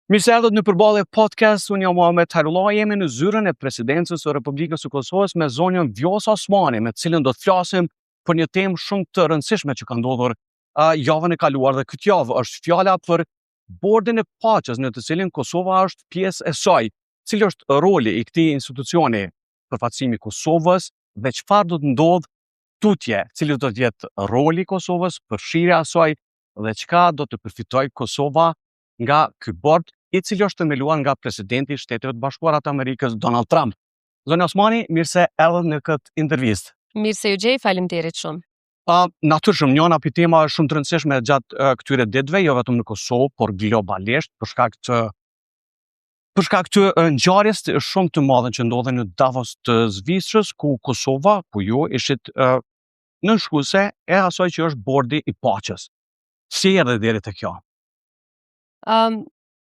Mirë se erdhët në përballje podcast, unë jam Muhamet Hairullah, jemi në zyrën e presidencës së Republikës së Kosovës me zonjën Vjosa Osmani, me të cilën do të flasim për një temë shumë të rëndësishme që ka ndodhur javën e kaluar dhe këtë javë. Është fjala për bordin e paqes në të cilin Kosova është pjesë e saj. Cili është roli i këtij institucioni përfaqësimi i Kosovës dhe çfarë do të ndodhë tutje, cili do të jetë roli i Kosovës, përfshirja e saj dhe çka do të përfitojë Kosova nga ky bord i cili është themeluar nga presidenti i Shtetit të Bashkuara të Amerikës Donald Trump. Zonja Osmani, mirë se erdhët në këtë intervistë. Mirë se ju gjej, faleminderit shumë. Natyrisht, njëra prej temave shumë të rëndësishme gjatë këtyre ditëve, jo vetëm në Kosovë, por globalisht, për shkak të ngjarjes shumë të madhe që ndodhen në Davos të Zvicrës, ku Kosova, ku ju ishit nënshkuese e asaj që është bordi i paqes. Si erdhe deri te kjo?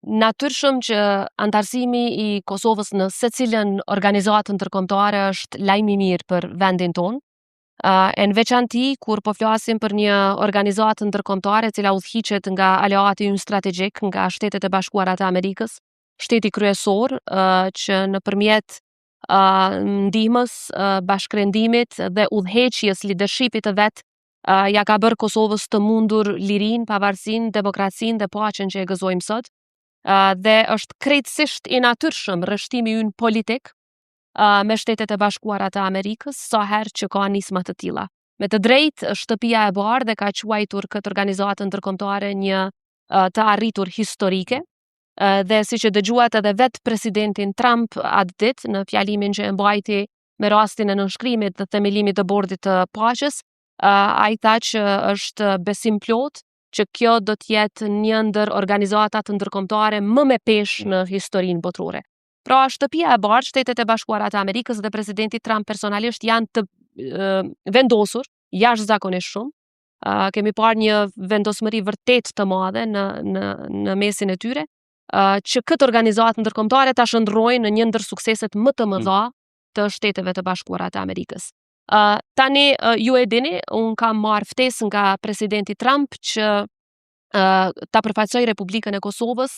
Natyrisht që antarësimi i Kosovës në secilën organizatë ndërkombëtare është lajm i mirë për vendin tonë. Në veçanti kur po flasim për një organizatë ndërkombëtare e cila udhëhiqet nga aleati ynë strategjik, nga Shtetet e Bashkuara të Amerikës, shteti kryesor që nëpërmjet ndihmës, bashkërendimit dhe udhëheqjes leadershipit të vet ja ka bërë Kosovës të mundur lirinë, pavarësinë, demokracinë dhe paqen që e gëzojmë sot. Dhe është krejtësisht i natyrshëm rrështimi ynë politik me Shtetet e Bashkuara të Amerikës sa herë që ka nisma të tilla. Me të drejtë, Shtëpia e Bardhë ka quajtur këtë organizatë ndërkombëtare një të arritur historike, dhe siç e dëgjuat edhe vet presidentin Trump atë ditë në fjalimin që e mbajti me rastin e nënshkrimit dhe themelimit të bordit të paqes, ai tha që është besim plot që kjo do të jetë një ndër organizatat ndërkombëtare më me peshë në historinë botërore. Pra, Shtëpia e Bardhë, Shtetet e Bashkuara të Amerikës dhe presidenti Trump personalisht janë të vendosur jashtëzakonisht shumë. Kemi parë një vendosmëri vërtet të madhe në mesin e tyre, që këtë organizatë ndërkombëtare ta shndrrojnë në një ndër sukseset më të mëdha të Shteteve të Bashkuara të Amerikës. Tani ju e dini, unë kam marrë ftesë nga presidenti Trump që ta përfaqësoj Republikën e Kosovës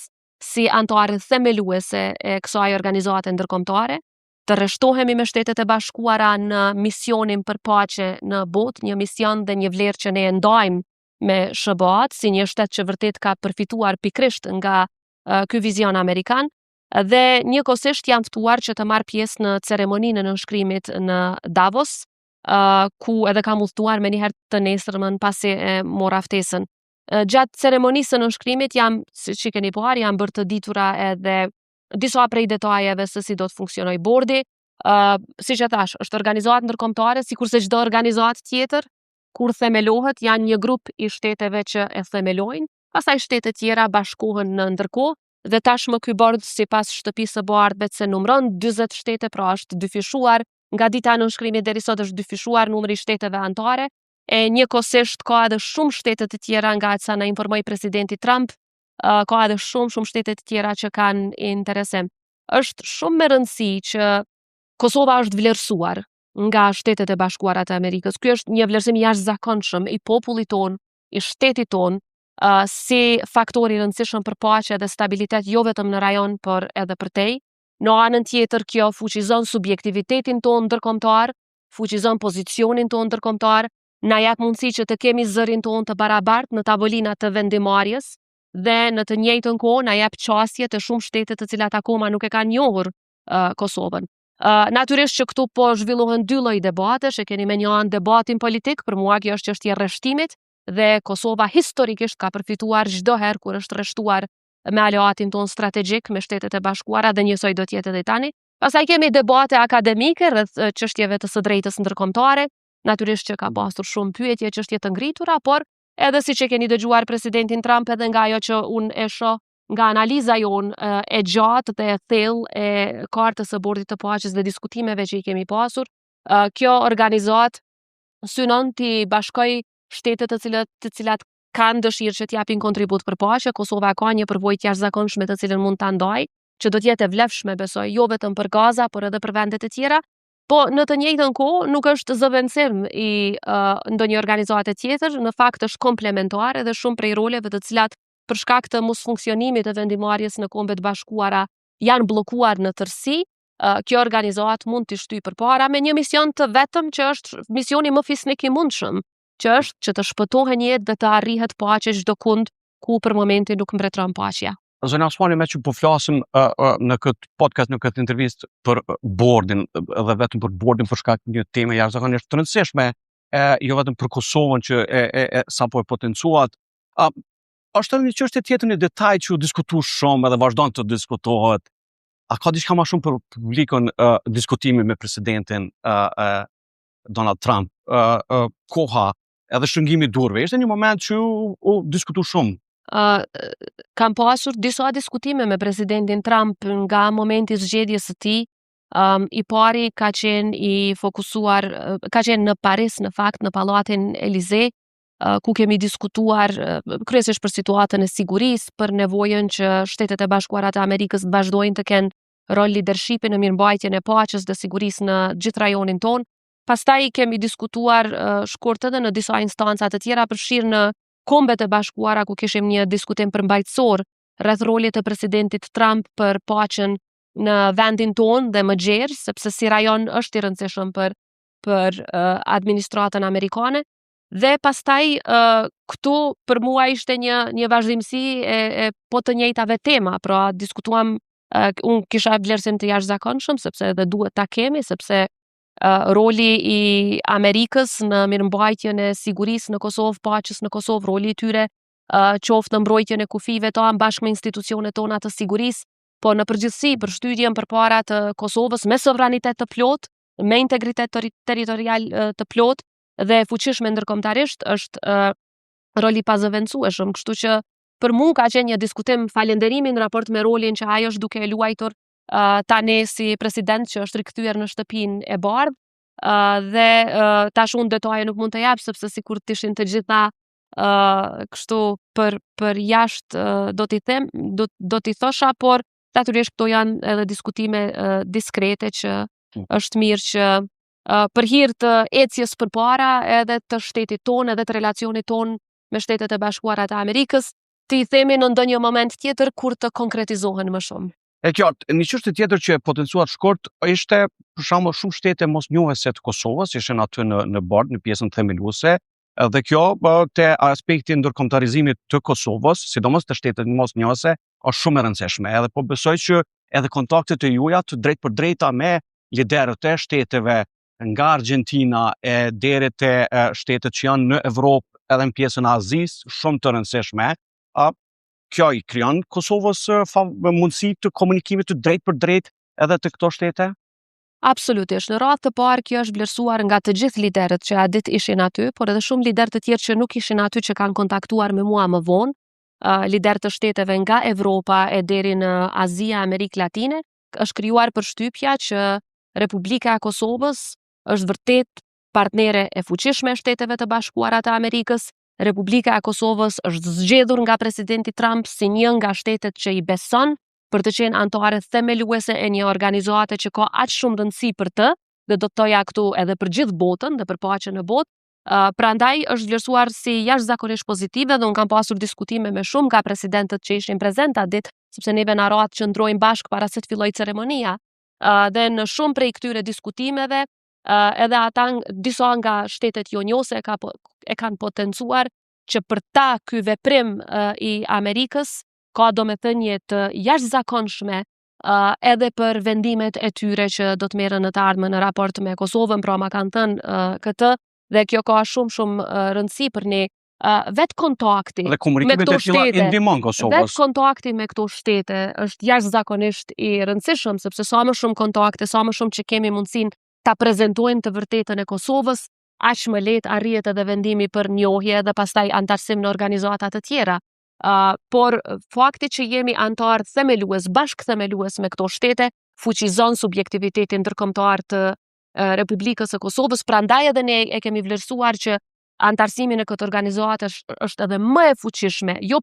si antare themeluese e kësaj organizate ndërkombëtare, të rreshtohemi me Shtetet e Bashkuara në misionin për paqe në botë, një mision dhe një vlerë që ne e ndajmë me SBA-t, si një shtet që vërtet ka përfituar pikrisht nga ky vizion amerikan, dhe njëkohësisht jam ftuar që të marr pjesë në ceremoninë e nënshkrimit në Davos, ku edhe kam udhëtuar me njëherë të nesërmën pasi e mora ftesën. Gjatë ceremonisë së nënshkrimit siç e keni parë, jam bërë të ditura edhe disa prej detajeve se si do të funksionojë bordi. Siç e thash, është organizatë ndërkombëtare, sikurse çdo organizatë tjetër, kur themelohet janë një grup i shteteve që e themelojnë, pastaj shtete tjera bashkohen në ndërkohë dhe tashmë ky bord sipas Shtëpisë së Bardhëve se numëron 40 shtete, pra është dyfishuar nga dita e nënshkrimit deri sot, është dyfishuar numri i shteteve anëtare. E njëkohësisht ka edhe shumë shtete të tjera, nga sa na informoi presidenti Trump, ka edhe shumë shtete të tjera që kanë interesim. Është shumë me rëndësi që Kosova është vlerësuar nga Shtetet e Bashkuara të Amerikës. Ky është një vlerësim i jashtëzakonshëm i popullit ton, i shtetit ton, si faktor i rëndësishëm për paqe dhe stabilitet jo vetëm në rajon, por edhe për tej. Në anën tjetër, kjo fuqizon subjektivitetin ton ndërkombëtar, fuqizon pozicionin ton ndërkombëtar, na jap mundësi që të kemi zërin ton të barabartë në tavolinat të vendimarrjes dhe në të njëjtën kohë na jap qasje të shumë shtete të cilat akoma nuk e kanë njohur Kosovën. Natyrisht që këtu po zhvillohen dy lloj debatesh, e keni me një anë debatin politik, për mua kjo është çështje rreshtimit dhe Kosova historikisht ka përfituar çdo herë kur është rreshtuar me aleatin ton strategjik me Shtetet e Bashkuara dhe njësoj do të jetë edhe tani. Pastaj kemi debate akademike rreth çështjeve të së drejtës ndërkombëtare. Natyrisht që ka pasur shumë pyetje, çështje të ngritura, por edhe siç e keni dëgjuar presidentin Trump, edhe nga ajo që unë e shoh nga analiza jonë e gjatë dhe e thellë e kartës së bordit të paqes dhe diskutimeve që i kemi pasur, kjo organizatë synon t'i bashkoj shtetet të cilat kanë dëshirë që t'japin kontribut për paqe. Kosova ka një përvojë të jashtëzakonshme të cilën mund ta ndajë, që do të jetë e vlefshme, besoj, jo vetëm për Gaza, por edhe për vendet e tjera. Po në të njëjtën kohë nuk është zëvendësim i ndonjë organizate tjetër, në fakt është komplementare dhe shumë prej roleve të cilat për shkak të mos funksionimit të vendimarrjes në Kombet Bashkuara janë bllokuar në tërësi, kjo organizatë mund të shtyjë përpara me një mision të vetëm që është misioni më fisnik i mundshëm, që është që të shpëtohen jetë dhe të arrihet paqe çdo kund ku për momentin nuk mbretëron paqja. Zonja Osmani, me që po flasim në këtë podcast, në këtë intervistë për bordin, edhe vetëm për bordin për shkak të një teme jashtëzakonisht të rëndësishme, jo vetëm për Kosovën që sapo e potencuat. Është edhe një çështje tjetër, një detaj që u diskutu shumë edhe vazhdon të diskutohet. A ka diçka më shumë për publikun diskutimi me presidentin Donald Trump, koha edhe shëngimi durve? Ishte një moment që u diskutu shumë. Kam pasur disa diskutime me presidentin Trump nga momenti i zgjedhjes së tij. I pari ka qenë i fokusuar, ka qenë në Paris, në fakt, në Pallatin Elysee, ku kemi diskutuar kryesisht për situatën e sigurisë, për nevojën që Shtetet e Bashkuara të Amerikës të vazhdojnë të kenë rol leadershipi në mirëmbajtjen e paqes dhe sigurisë në gjithë rajonin tonë. Pastaj kemi diskutuar shkurt edhe në disa instanca të tjera, përfshirë në Kombet e Bashkuara, ku kishim një diskutim përmbajtësor rreth rolit të presidentit Trump për paqen në vendin tonë dhe më gjerë, sepse si rajon është i rëndësishëm për administratën amerikane. Dhe pastaj këtu për mua ishte një vazhdimsi e po të njëjtave tema, pra diskutuam, unë kisha vlerësim të jashtëzakonshëm, sepse edhe duhet ta kemi, sepse roli i Amerikës në mirëmbajtjen e sigurisë në Kosovë, paqes në Kosovë, roli i tyre qoftë në mbrojtjen e kufive tonë bashkë me institucionet tona të sigurisë, po në përgjithësi për shtytjen përpara të Kosovës me sovranitet të plotë, me integritet territorial të plotë dhe fuqishme ndërkombëtarisht është roli pazëvendësueshëm, kështu që për mua ka qenë një diskutim falënderimi në raport me rolin që ai është duke e luajtur tani si president që është rikthyer në shtëpinë e bardhë, dhe tash unë detaje nuk mund të jap sepse sikur të ishin të gjitha kështu për jashtë do t'i them, do t'i thosha, por natyrisht këto janë edhe diskutime diskrete që është mirë që për hir të ecjes përpara edhe të shtetit tonë edhe të relacionit tonë me Shtetet e Bashkuara të Amerikës, t'i themi në ndonjë moment tjetër kur të konkretizohen më shumë. E qartë, një çështje tjetër që e potencuar shkurt ishte për shembull shumë shtete mosnjohëse të Kosovës, ishin aty në bord, në pjesën themeluese, dhe kjo te aspekti ndërkombëtarizimit të Kosovës, sidomos të shtetet mosnjohëse, është shumë e rëndësishme. Edhe po besoj që edhe kontaktet e juaja të drejt për drejta me liderët e shteteve nga Argentina e deri te shtetet që janë në Evropë edhe në pjesën e Azisë, shumë të rëndësishme. Kjo i krijon Kosovës mundësi të komunikimit të drejt për drejt edhe të këto shtete? Absolutisht. Në radhë të parë kjo është vlerësuar nga të gjithë liderët që adit ishin aty, por edhe shumë liderë të tjerë që nuk ishin aty që kanë kontaktuar me mua më vonë, liderë të shteteve nga Evropa e deri në Azia, Amerikë Latine, është krijuar përshtypja që Republika e Kosovës është vërtet partnere e fuqishme e Shteteve të Bashkuara të Amerikës. Republika e Kosovës është zgjedhur nga presidenti Trump si një nga shtetet që i beson për të qenë antare themeluese e një organizate që ka aq shumë rëndësi për të, dhe do të thoja këtu edhe për gjithë botën dhe për paqen në botë. Prandaj është vlerësuar si jashtëzakonisht pozitive dhe unë kam pasur diskutime me shumë nga presidentët që ishin prezent atë ditë, sepse neve na rahat që ndrojmë bashkë para se të fillojë ceremonia. Dhe në shumë prej këtyre diskutimeve edhe ata disa nga shtetet jonjose e kanë potencuar që për ta ky veprim i Amerikës ka domethënie të jashtëzakonshme edhe për vendimet e tyre që do të merren në të ardhmen në raport me Kosovën, pra ma kanë thënë këtë, dhe kjo ka shumë rëndësi për ne. Vetë kontakti dhe komunikimet e tilla i ndihmon Kosovës. Vetë kontakti me këto shtete është jashtëzakonisht i rëndësishëm, sepse sa më shumë kontakte, sa më shumë që kemi mundësinë ta prezantojmë të vërtetën e Kosovës, aq më lehtë arrihet edhe vendimi për njohje dhe pastaj antarësim në organizata të tjera. Por fakti që jemi antar themelues, bashkëthemelues me këto shtete, fuqizon subjektivitetin ndërkombëtar të Republikës së Kosovës. Prandaj edhe ne e kemi vlerësuar që antarësimi në këtë organizatë është edhe më e fuqishme, jo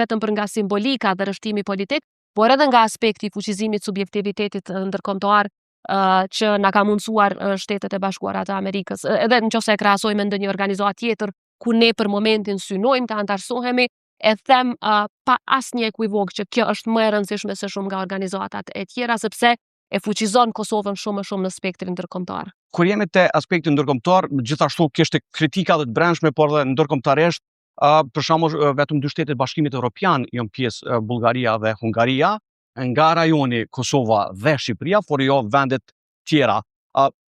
vetëm për nga simbolika dhe rështimi politik, por edhe nga aspekti i fuqizimit subjektivitetit ndërkombëtar që na ka mundsuar Shtetet e Bashkuara të Amerikës. Edhe nëse e krahasojmë me ndonjë organizatë tjetër ku ne për momentin synojmë të antarësohemi, e them pa asnjë ekivok që kjo është më e rëndësishme se shumë nga organizatat e tjera, sepse e fuqizon Kosovën shumë më shumë në spektrin ndërkombëtar. Kur jemi te aspekti ndërkombëtar, gjithashtu kishte kritika të brendshme, por dhe ndërkombëtarisht, për shembull vetëm 2 shtetet Bashkimit Evropian janë pjesë, Bullgaria dhe Hungaria, nga rajoni Kosova dhe Shqipëria, por jo vendet tjera.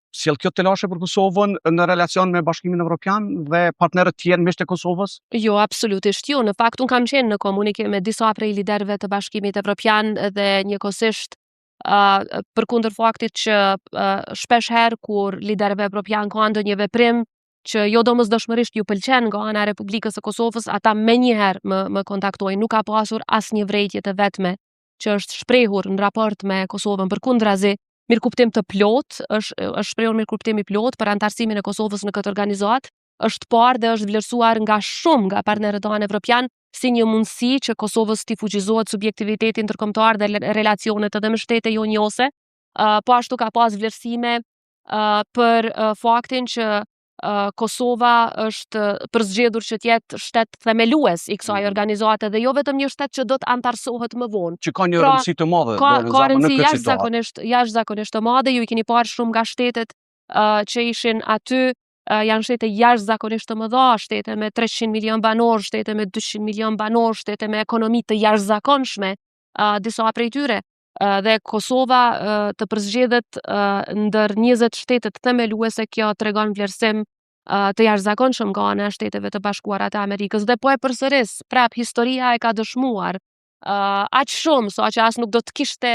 Sjell kjo telashe për Kosovën në relacion me Bashkimin Evropian dhe partnerët tjerë miq të Kosovës? Jo, absolutisht jo. Në fakt, unë kam qenë në komunikim me disa prej liderëve të Bashkimit Evropian dhe njëkohësisht përkundër faktit që shpesh herë kur liderëve evropian ka ndonjë veprim që jo domosdoshmërisht ju pëlqen nga ana e Republikës së Kosovës, ata menjëherë më kontaktojnë. Nuk ka pasur asnjë vërejtje të vetme që është shprehur në raport me Kosovën. Përkundrazi, mirëkuptim të plot, është shprehur mirëkuptim i plot për antarësimin e Kosovës në këtë organizatë, është parë dhe është vlerësuar nga shumë nga partnerët tanë evropian si një mundësi që Kosovës t'i fuqizohet subjektiviteti ndërkombëtar dhe relacionet edhe me shtete jo njëse. Po ashtu ka pas vlerësime për faktin që Kosova është përzgjedhur që t'jetë shtet themelues i kësaj organizate dhe jo vetëm një shtet që do të antarësohet më vonë. Që ka një rëndësi të madhe Ka në këtë rëndësi situatë. jashtëzakonisht të madhe. Ju i keni parë shumë nga shtetet që ishin aty, janë shtete jashtëzakonisht të mëdha, shtete me 300 milion banor, shtete me 200 milion banor, shtete me ekonomi të jashtëzakonshme, disa prej tyre. Dhe Kosova të përzgjedhet ndër 20 shtetet themeluese, kjo tregon vlerësim të jashtëzakonshëm nga ana e Shteteve të Bashkuara të Amerikës. Dhe po e përsëris, prap historia e ka dëshmuar aq shumë sa që as nuk do të kishte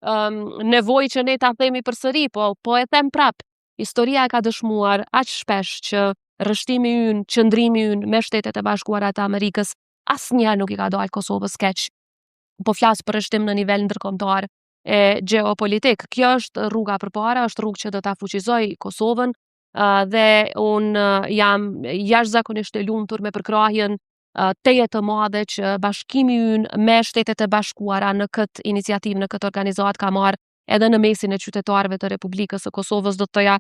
nevojë që ne ta themi përsëri, po e them prap. Historia e ka dëshmuar aq shpesh që rrështimi ynë, qëndrimi ynë me Shtetet e Bashkuara të Amerikës asnjëherë nuk i ka dalë Kosovës keq. Po flas për rrështim në nivel ndërkombëtar e gjeopolitik. Kjo është rruga përpara, është rrugë që do ta fuqizoj Kosovën dhe unë jam jashtëzakonisht e lumtur me përkrahjen teje të madhe që bashkimi ynë me Shtetet e Bashkuara në këtë iniciativë, në këtë organizatë ka marrë edhe në mesin e qytetarëve të Republikës së Kosovës, do të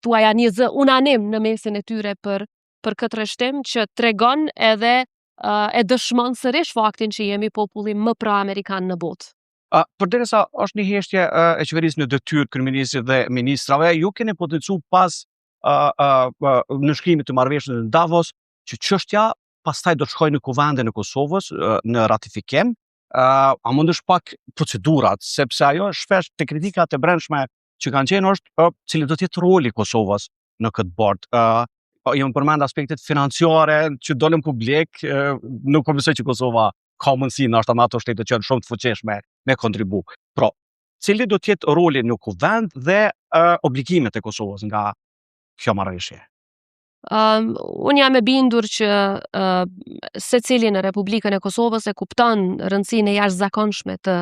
thuaja një zë unanim në mesin e tyre për këtë rrështim që tregon edhe e dëshmon sërish faktin që jemi populli më pro-amerikan në botë. Përderisa është një heshtje e qeverisë në detyrë kryeministrit dhe ministrave, ju keni potencu pas në shkrimit të marrëveshjes në Davos që çështja pastaj do të shkojë në kuvende në Kosovës në ratifikim. A mundesh pak procedurat, sepse ajo shpesh te kritikat e brendshme që kanë qenë është cili do të jetë roli i Kosovës në këtë bord. Jam përmend aspektet financiare që dolën publik, nuk besoj që Kosova ka mundësi ndoshta me ato shtete që janë shumë të fuqishme me kontribu. Pra, cili do të jetë roli në kuvend dhe obligimet e Kosovës nga kjo marrëveshje? Unë jam e bindur që secili në Republikën e Kosovës e kupton rëndësinë e jashtëzakonshme të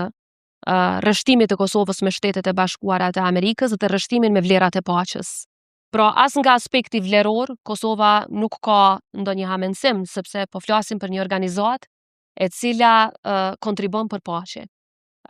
rrështimit të Kosovës me Shtetet e Bashkuara të Amerikës dhe rrështimin me vlerat e paqes. Pra, as nga aspekti vleror, Kosova nuk ka ndonjë hamendësim, sepse po flasim për një organizatë e cila kontribon për paqe.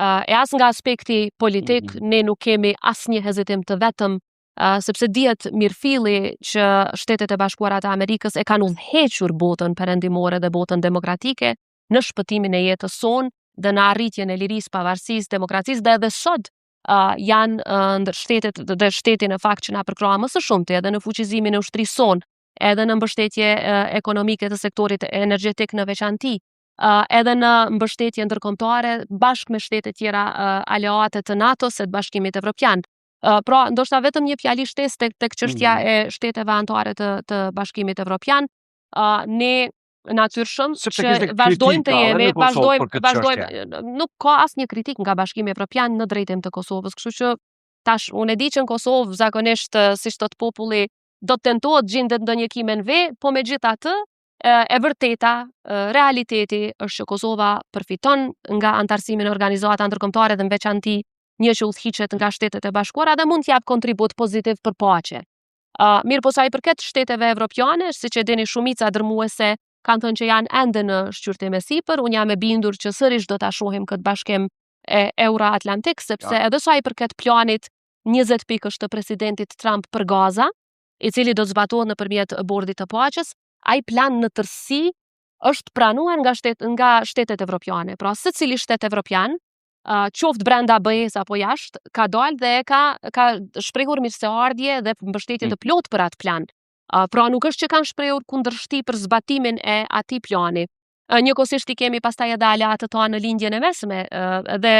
E as nga aspekti politik, ne nuk kemi asnjë hezitim të vetëm, sepse dihet mirëfilli që Shtetet e Bashkuara të Amerikës e kanë udhëhequr botën perëndimore dhe botën demokratike në shpëtimin e jetës sonë dhe në arritjen e lirisë, pavarësisë, demokracisë dhe edhe sot janë ndër shtetet dhe shteti në fakt që na përkrah më së shumti edhe në fuqizimin e ushtrisë sonë, edhe në mbështetje ekonomike të sektorit energjetik në veçanti, edhe në mbështetje ndërkombëtare bashkë me shtete tjera aleate të NATO-s e të Bashkimit Evropian. Pra, ndoshta vetëm një fjali shtesë tek çështja e shteteve anëtare të Bashkimit Evropian, ne natyrshëm që vazhdojmë të jemi, nuk ka asnjë kritik nga Bashkimi Evropian në drejtim të Kosovës, kështu që tash unë e di që në Kosovë zakonisht siç thot populli do të tentohet gjendet ndonjë kimen ve, po megjithatë e vërteta, realiteti është që Kosova përfiton nga antarësimi në organizata ndërkombëtare dhe në veçanti një që udhëhiqet nga Shtetet e Bashkuara dhe mund të jap kontribut pozitiv për paqe. Mirë po sa i përket shteteve evropiane, siç e dini shumica dërmuese kanë thënë që janë ende në shqyrtim e sipër. Unë jam e bindur që sërish do ta shohim këtë bashkim Euro-Atlantik, sepse edhe sa i përket planit 20 pikësh të presidentit Trump për Gaza, i cili do të zbatohet nëpërmjet bordit të paqes, ai plan në tërësi është pranuar nga shtetet evropiane. Pra secili shtet evropian, qoftë brenda BE-s apo jashtë, ka dalë dhe ka shprehur mirëseardhje dhe mbështetje të plot për atë plan. Pra nuk është që kanë shprehur kundërshti për zbatimin e atij plani. Njëkohësisht i kemi pastaj edhe aleatët tonë në lindjen e mesme, dhe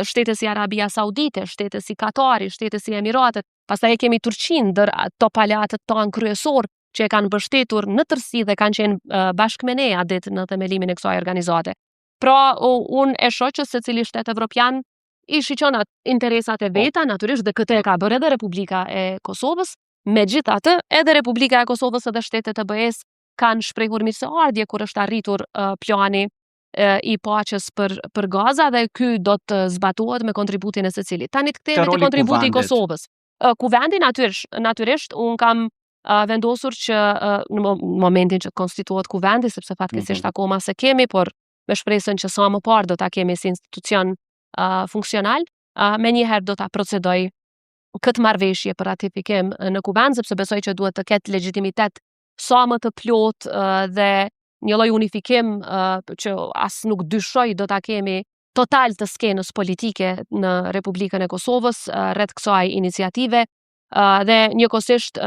shtete si Arabia Saudite, shtete si Katari, shtete si Emiratet, pastaj e kemi Turqinë ndër top aleatët tonë kryesor që e kanë mbështetur në tërësi dhe kanë qenë bashkë me ne ditë në themelimin e kësaj organizate. Pra, unë e shoh që secili shtet evropian i shiqon interesat e veta, natyrisht dhe këtë e ka bërë edhe Republika e Kosovës. Megjithatë, edhe Republika e Kosovës edhe shtetet e BE-s kanë shprehur mirëseardhje kur është arritur plani i paqes për Gaza dhe ky do të zbatohet me kontributin e secilit. Tani të kthehemi te kontributi i Kosovës. Kuvendi natyrisht unë kam vendosur që në momentin që konstituohet kuvendi, sepse fatkeqësisht akoma se kemi, por me shpresën që sa më parë do ta kemi si institucion funksional, me njëherë do ta procedoj këtë marrëveshje për ratifikim në kuvend, sepse besoj që duhet të ketë legjitimitet sa më të plot dhe një lloj unifikim që as nuk dyshoj do ta kemi total të skenës politike në Republikën e Kosovës rreth kësaj iniciative. Dhe njëkohësisht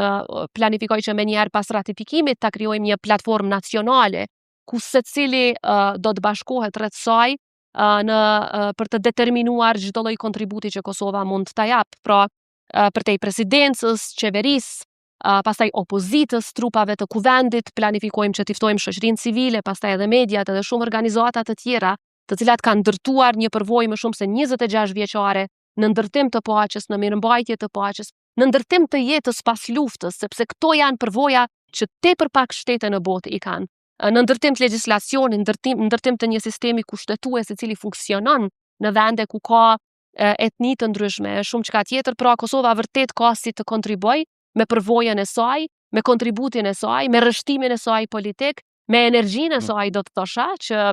planifikoj që me njëherë pas ratifikimit ta krijojmë një platformë nacionale ku secili do të bashkohet rreth saj për të determinuar çdo lloj kontributi që Kosova mund ta jap. Pra, përtej presidencës, qeverisë, pastaj opozitës, trupave të kuvendit, planifikojmë që t'i ftojmë shoqërinë civile, pastaj edhe mediat, edhe shumë organizata të tjera, të cilat kanë ndërtuar një përvojë më shumë se 26 vjeçare në ndërtim të paqes, në mirëmbajtje të paqes, në ndërtim të jetës pas luftës, sepse këto janë përvoja që tepër pak shtete në botë i kanë. Në ndërtim të legjislacionit, ndërtim të një sistemi kushtetues i cili funksionon në vende ku ka etni të ndryshme, shumë çka tjetër, pra Kosova vërtet ka si të kontribuoj me përvojën e saj, me kontributin e saj, me rrështimin e saj politik, me energjinë e saj, do të thosha, që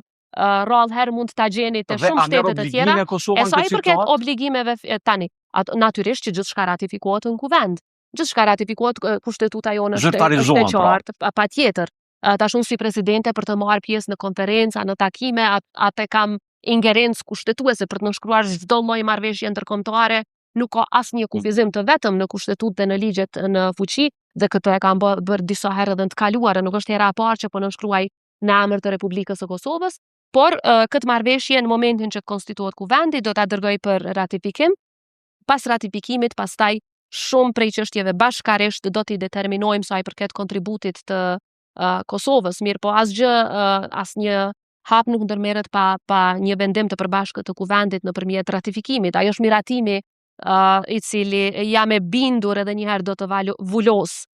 rrallëherë mund ta gjeni te shumë shtete të tjera. E sa i përket obligimeve tani, natyrisht që gjithçka ratifikohet në kuvend. Gjithçka ratifikohet, kushtetuta jonë është e qartë, patjetër. Tash unë si presidente për të marrë pjesë në konferenca, në takime, atë kam ingerencë kushtetuese për të nënshkruar çdo lloj marrëveshje ndërkombëtare, nuk ka asnjë kufizim të vetëm në kushtetutë dhe në ligjet në fuqi, dhe këtë e kam bërë disa herë edhe në të kaluarën, nuk është hera e parë që po nënshkruaj në emër të Republikës së Kosovës, por këtë marrëveshje në momentin që konstituohet kuvendi do ta dërgoj për ratifikim. Pas ratifikimit, pastaj shumë prej çështjeve bashkarisht do t'i determinojmë sa i përket kontributit të Kosovës, mirë po asnjë hap nuk ndërmerret pa një vendim të përbashkët të kuvendit nëpërmjet ratifikimit. Ajo është miratimi i cili jam e bindur edhe njëherë do të vulos.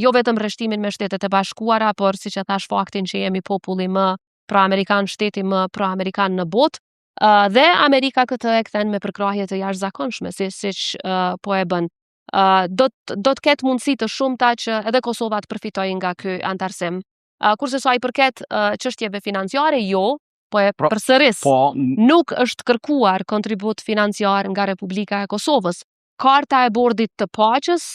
Jo vetëm rreshtimin me Shtetet e Bashkuara, por siç e thash faktin që jemi populli më pro-amerikan, shteti më pro-amerikan në botë, dhe Amerika këtë e kthen me përkrahje të jashtëzakonshme, siç po e bën. Do të ketë mundësi të shumta që edhe Kosova të përfitojë nga ky antarësim. Kurse sa i përket çështjeve financiare, jo, po e përsëris, nuk është kërkuar kontribut financiar nga Republika e Kosovës. Karta e bordit të paqes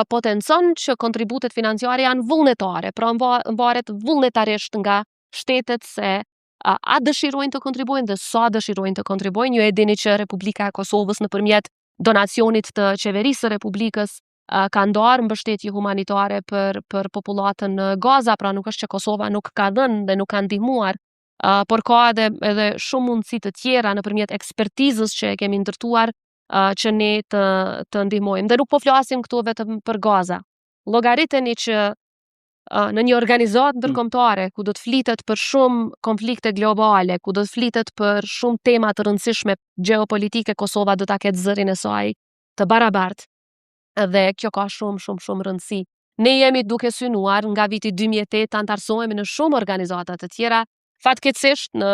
potencon që kontributet financiare janë vullnetare, pra mbaret vullnetarisht nga shtetet se a dëshirojnë të kontribuojnë dhe sa dëshirojnë të kontribuojnë. Ju e dini që Republika e Kosovës nëpërmjet donacionit të qeverisë së Republikës ka ndarë mbështetje humanitare për popullatën në Gaza, pra nuk është që Kosova nuk ka dhënë dhe nuk ka ndihmuar, por ka edhe shumë mundësi të tjera nëpërmjet ekspertizës që e kemi ndërtuar që ne të ndihmojmë. Dhe nuk po flasim këtu vetëm për Gaza. Llogariteni që në një organizatë ndërkombëtare ku do të flitet për shumë konflikte globale, ku do të flitet për shumë tema të rëndësishme gjeopolitike, Kosova do ta ketë zërin e saj të barabartë. Dhe kjo ka shumë rëndësi. Ne jemi duke synuar nga viti 2008 antarësohemi në shumë organizata të tjera. Fatkeqësisht në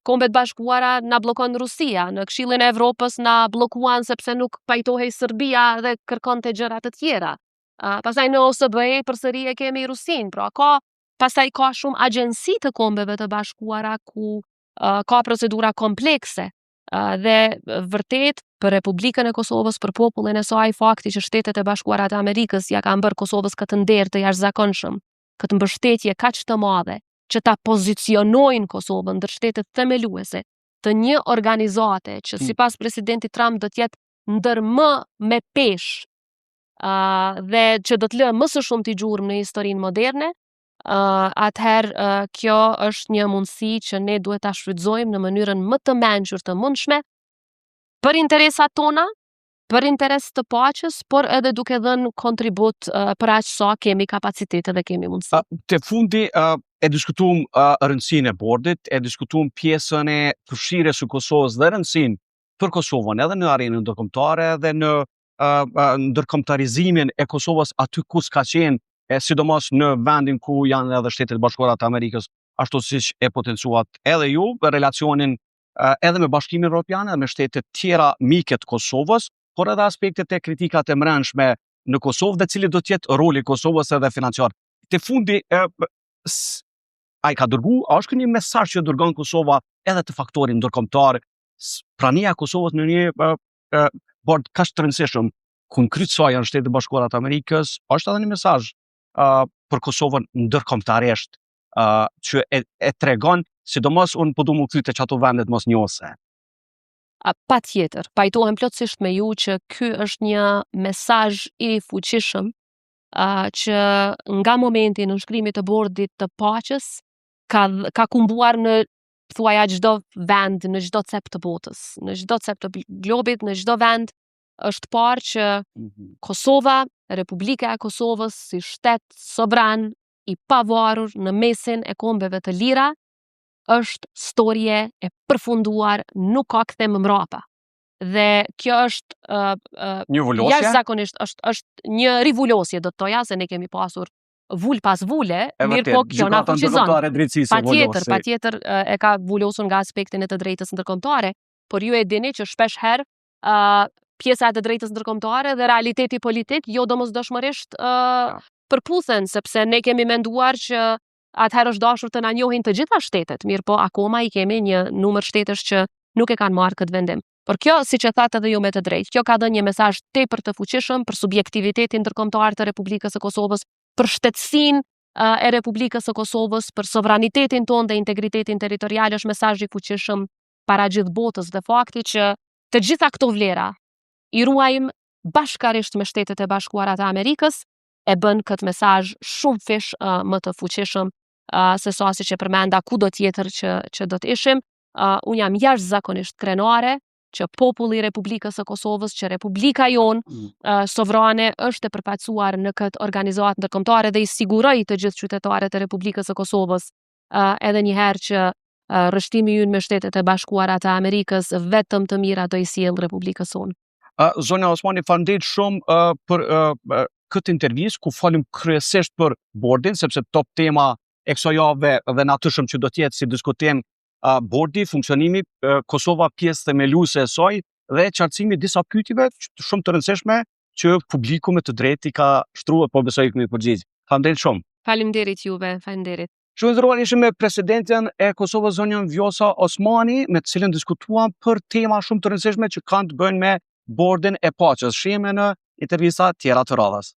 Kombet Bashkuara na bllokon Rusia, në Këshillin e Evropës na bllokuan sepse nuk pajtohej Serbia dhe kërkonte gjëra të tjera. Pastaj në OSBE përsëri e kemi Rusin, pra pastaj ka shumë agjenci të Kombeve të Bashkuara ku ka procedura komplekse. Dhe vërtet për Republikën e Kosovës, për popullin e saj, fakti që Shtetet e Bashkuara të Amerikës ja kanë bërë Kosovës këtë nder të jashtëzakonshëm, këtë mbështetje kaq të madhe që ta pozicionojnë Kosovën ndër shtetet themeluese të një organizate që sipas presidentit Trump do të jetë ndër më me peshë dhe që do të lë më së shumti gjurmë në historinë moderne, atëherë kjo është një mundësi që ne duhet ta shfrytëzojmë në mënyrën më të mençur të mundshme për interesat tona, për interes të paqes, por edhe duke dhënë kontribut për aq sa kemi kapacitet dhe kemi mundësi. Te fundi e diskutuam rëndësinë e bordit, e diskutuam pjesën e përfshirjes së Kosovës dhe rëndësinë për Kosovën edhe në arenën ndërkombëtare edhe në ndërkombëtarizimin e Kosovës aty ku s'ka qenë, sidomos në vendin ku janë edhe Shtetet Bashkuara të Amerikës, ashtu siç e potencuat edhe ju, relacionin edhe me Bashkimin Evropian edhe me shtetet tjera mike të Kosovës, por edhe aspektet e kritikat e mrenshme në Kosovë dhe cili do të jetë roli i Kosovës edhe financiar. Te fundi ai ka dërguar, a është një mesazh që dërgon Kosova edhe të faktorit ndërkombëtar, prania e Kosovës në një bord kaq të rëndësishëm ku kryqësoj janë Shtetet Bashkuara të Amerikës, është edhe një mesazh për Kosovën ndërkombëtarisht që e tregon, sidomos unë po du më kthye te ato vendet mos njohëse. Patjetër, pajtohem plotësisht me ju që ky është një mesazh i fuqishëm që nga momenti i nënshkrimit të bordit të paqes ka kumbuar në thuaja çdo vend, në çdo cep të botës, në çdo cep të globit, në çdo vend është parë që Kosova, Republika e Kosovës si shtet sovran i pavarur në mesin e kombeve të lira është storje e përfunduar, nuk ka kthem mbrapa. Dhe kjo është një vulosje? Jashtëzakonisht është një rivulosje, do të thoja, se ne kemi pasur vul pas vule, mirë po kjo na fuqizon. Patjetër e ka vulosur nga aspektin e të drejtës ndërkombëtare, por ju e dini që shpesh herë pjesa e të drejtës ndërkombëtare dhe realiteti politik jo domosdoshmërisht përputhen, sepse ne kemi menduar që atëherë është dashur të na njohin të gjitha shtetet, mirë po akoma i kemi një numër shtetesh që nuk e kanë marrë këtë vendim. Por kjo, siç e thatë edhe ju me të drejtë, kjo ka dhënë një mesazh tepër të fuqishëm për subjektivitetin ndërkombëtar të Republikës së Kosovës, për shtetësinë e Republikës së Kosovës, për sovranitetin tonë dhe integritetin territorial, është mesazh i fuqishëm para gjithë botës dhe fakti që të gjitha këto vlera i ruajmë bashkarisht me Shtetet e Bashkuara të Amerikës e bën këtë mesazh shumë fish më të fuqishëm se sa siç e përmenda kudo tjetër që do të ishim. Unë jam jashtëzakonisht krenare që populli i Republikës së Kosovës, që Republika jonë sovrane është e përfaqësuar në këtë organizatë ndërkombëtare dhe i siguroj të gjithë qytetarët e Republikës së Kosovës edhe një herë që rrështimi ynë me Shtetet e Bashkuara të Amerikës vetëm të mira do i sjellë Republikës sonë. Zonja Osmani, faleminderit shumë për këtë intervistë ku folim kryesisht për bordin, sepse top tema e kësaj jave dhe natyrshëm që do të jetë si diskutim bordi, funksionimi, Kosova pjesë themeluese e saj dhe qartësimi disa pyetjeve shumë të rëndësishme që publiku me të drejtë i ka shtruar, po besoj këmi përgjigj. Faleminderit shumë. Faleminderit juve, faleminderit. Shumë nderuar, ishim me presidentin e Kosovës zonjën Vjosa Osmani, me të cilën diskutuam për tema shumë të rëndësishme që kanë të bëjnë me bordin e paqes. Shihemi në intervista tjera të radhës.